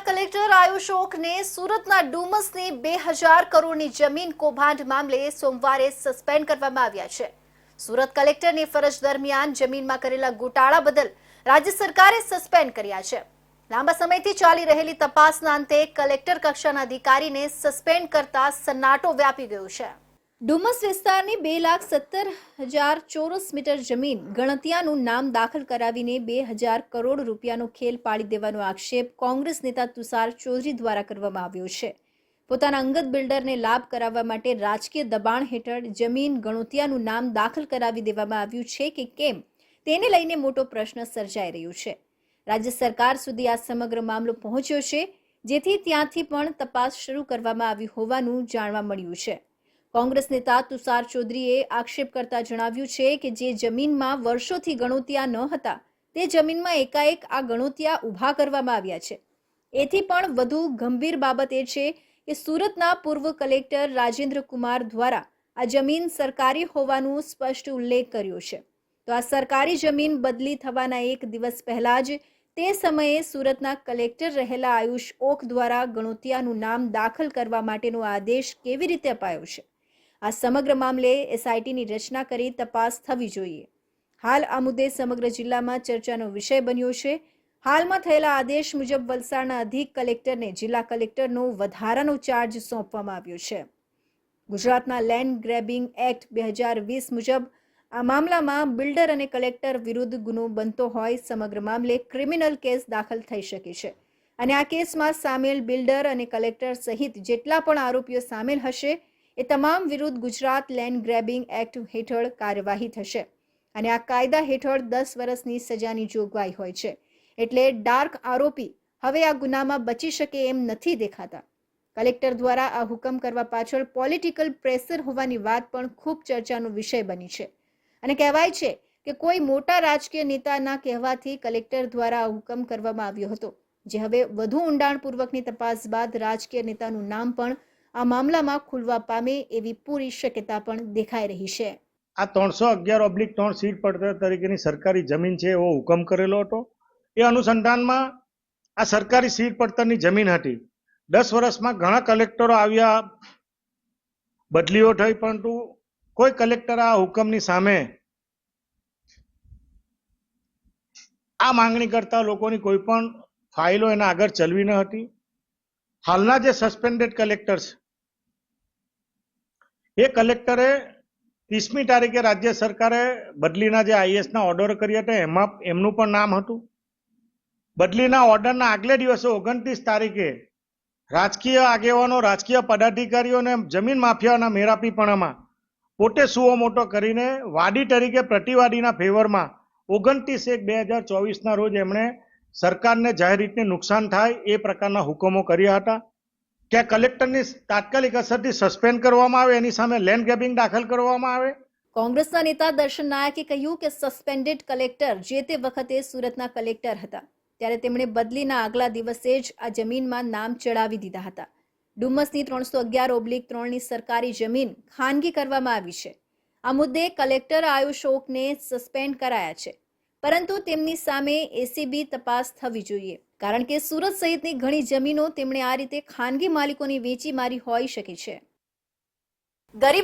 Collector Ayush ઓકને સુરતના ડુમસની 2000 કરોડની જમીન કૌભાંડ મામલે સોમવારે સસ્પેન્ડ કરવામાં આવ્યા છે। સુરત કલેક્ટરની ફરજ દરમિયાન જમીનમાં કરેલા ગોટાળા બદલ રાજ્ય સરકારે સસ્પેન્ડ કર્યા છે। લાંબા સમયથી ચાલી રહેલી તપાસના અંતે કલેક્ટર કક્ષાના અધિકારીને સસ્પેન્ડ કરતા સન્નાટો વ્યાપી ગયો છે। ડુમસ વિસ્તારની 2,70,000 ચોરસ મીટર જમીન ગણતિયાનું નામ દાખલ કરાવીને 2000 કરોડ રૂપિયાનો ખેલ પાડી દેવાનો આક્ષેપ કોંગ્રેસ નેતા તુષાર ચૌધરી દ્વારા કરવામાં આવ્યો છે। પોતાના અંગત બિલ્ડરને લાભ કરાવવા માટે રાજકીય દબાણ હેઠળ જમીન ગણોતિયાનું નામ દાખલ કરાવી દેવામાં આવ્યું છે કે કેમ તેને લઈને મોટો પ્રશ્ન સર્જાઈ રહ્યો છે। રાજ્ય સરકાર સુધી આ સમગ્ર મામલો પહોંચ્યો છે, જેથી ત્યાંથી પણ તપાસ શરૂ કરવામાં આવી હોવાનું જાણવા મળ્યું છે। કોંગ્રેસ નેતા તુષાર ચૌધરીએ આક્ષેપ કરતા જણાવ્યું છે કે જે જમીનમાં વર્ષોથી ગણોતિયા ન હતા તે જમીનમાં એકાએક આ ગણોતિયા ઊભા કરવામાં આવ્યા છે। એથી પણ વધુ ગંભીર બાબત એ છે કે સુરતના પૂર્વ કલેક્ટર રાજેન્દ્ર કુમાર દ્વારા આ જમીન સરકારી હોવાનું સ્પષ્ટ ઉલ્લેખ કર્યો છે। તો આ સરકારી જમીન બદલી થવાના એક દિવસ પહેલા જ તે સમયે સુરતના કલેક્ટર રહેલા આયુષ ઓક દ્વારા ગણોતિયાનું નામ દાખલ કરવા માટેનો આદેશ કેવી રીતે અપાયો છે? આ સમગ્ર મામલે એસઆઈટીની રચના કરી તપાસ થવી જોઈએ। હાલ આ મુદ્દે સમગ્ર જિલ્લામાં ચર્ચાનો વિષય બન્યો છે। હાલમાં થયેલા આદેશ મુજબ વલસાડના અધિક કલેક્ટરને જિલ્લા કલેક્ટરનો વધારાનો ચાર્જ સોંપવામાં આવ્યો છે। ગુજરાતના લેન્ડ ગ્રેબિંગ એક્ટ 2020 મુજબ આ મામલામાં બિલ્ડર અને કલેક્ટર વિરુદ્ધ ગુનો બનતો હોય સમગ્ર મામલે ક્રિમિનલ કેસ દાખલ થઈ શકે છે અને આ કેસમાં સામેલ બિલ્ડર અને કલેક્ટર સહિત જેટલા પણ આરોપીઓ સામેલ હશે એ તમામ વિરુદ્ધ ગુજરાત લેન્ડ ગ્રેબિંગ એક્ટ હેઠળ કાર્યવાહી થશે અને આ કાયદા હેઠળ 10 વર્ષની સજાની જોગવાઈ હોય છે। એટલે ડાર્ક આરોપી હવે આ ગુનામાં બચી શકે એમ નથી દેખાતા। કલેક્ટર દ્વારા આ હુકમ કરવા પાછળ પોલિટિકલ પ્રેશર હોવાની વાત પણ ખૂબ ચર્ચાનો વિષય બની છે અને કહેવાય છે કે કોઈ મોટા રાજકીય નેતાના કહેવાથી કલેક્ટર દ્વારા આ હુકમ કરવામાં આવ્યો હતો, જે હવે વધુ ઊંડાણપૂર્વકની તપાસ બાદ રાજકીય નેતાનું નામ પણ આ મામલામાં ખુલવા પામે એવી પૂરી શક્યતા પણ દેખાઈ રહી છે। આ 311/3 સીટ પડતર તરીકેની સરકારી જમીન છે એવો હુકમ કરેલો હતો। એ અનુસંધાનમાં આ સરકારી સીટ પડતરની જમીન હતી। 10 વર્ષમાં ઘણા કલેક્ટરો આવ્યા, બદલીઓ થઈ, પરંતુ કોઈ કલેક્ટર આ હુકમની સામે આ માંગણી કરતા લોકોની કોઈ પણ ફાઇલો એના આગળ ચલવી ન હતી। હાલના જે સસ્પેન્ડેડ કલેક્ટર છે એ કલેક્ટરે 30મી તારીખે રાજ્ય સરકારે બદલીના જે આઈએસના ઓર્ડર કર્યા હતા એમાં એમનું પણ નામ હતું। બદલીના ઓર્ડરના આગલે દિવસે 29 તારીખે રાજકીય આગેવાનો, રાજકીય પદાધિકારીઓ અને જમીન માફિયાઓના મેરાપીપણામાં પોતે સુઓ મોટો કરીને વાડી તરીકે પ્રતિવાદીના ફેવરમાં 29/1/2024ના રોજ એમણે સરકારને જાહેર રીતે નુકસાન થાય એ પ્રકારના હુકમો કર્યા હતા। કે કલેક્ટરની તાત્કાલિક અસરથી સસ્પેન્ડ કરવામાં આવે, એની સામે લેન્ડ ગ્રેબિંગ દાખલ કરવામાં આવે। કોંગ્રેસના નેતા દર્શન નાયકે કહ્યું કે સસ્પેન્ડેડ કલેક્ટર જે તે વખતે સુરતના કલેક્ટર હતા ત્યારે તેમણે બદલીના આગલા દિવસે જ આ જમીનમાં નામ ચડાવી દીધા હતા। ડુમસની 311/3ની સરકારી જમીન ખાનગી કરવામાં આવી છે। આ મુદ્દે કલેક્ટર આયુષ ઓકને સસ્પેન્ડ કરાયા છે, પરંતુ તેમની સામે એસીબી તપાસ થવી જોઈએ, કારણ કે સુરત સહિતની ઘણી જમીનો તેમણે આ રીતે ખાનગી માલિકોને વેચી મારી હોઈ શકે છે। ગરીબ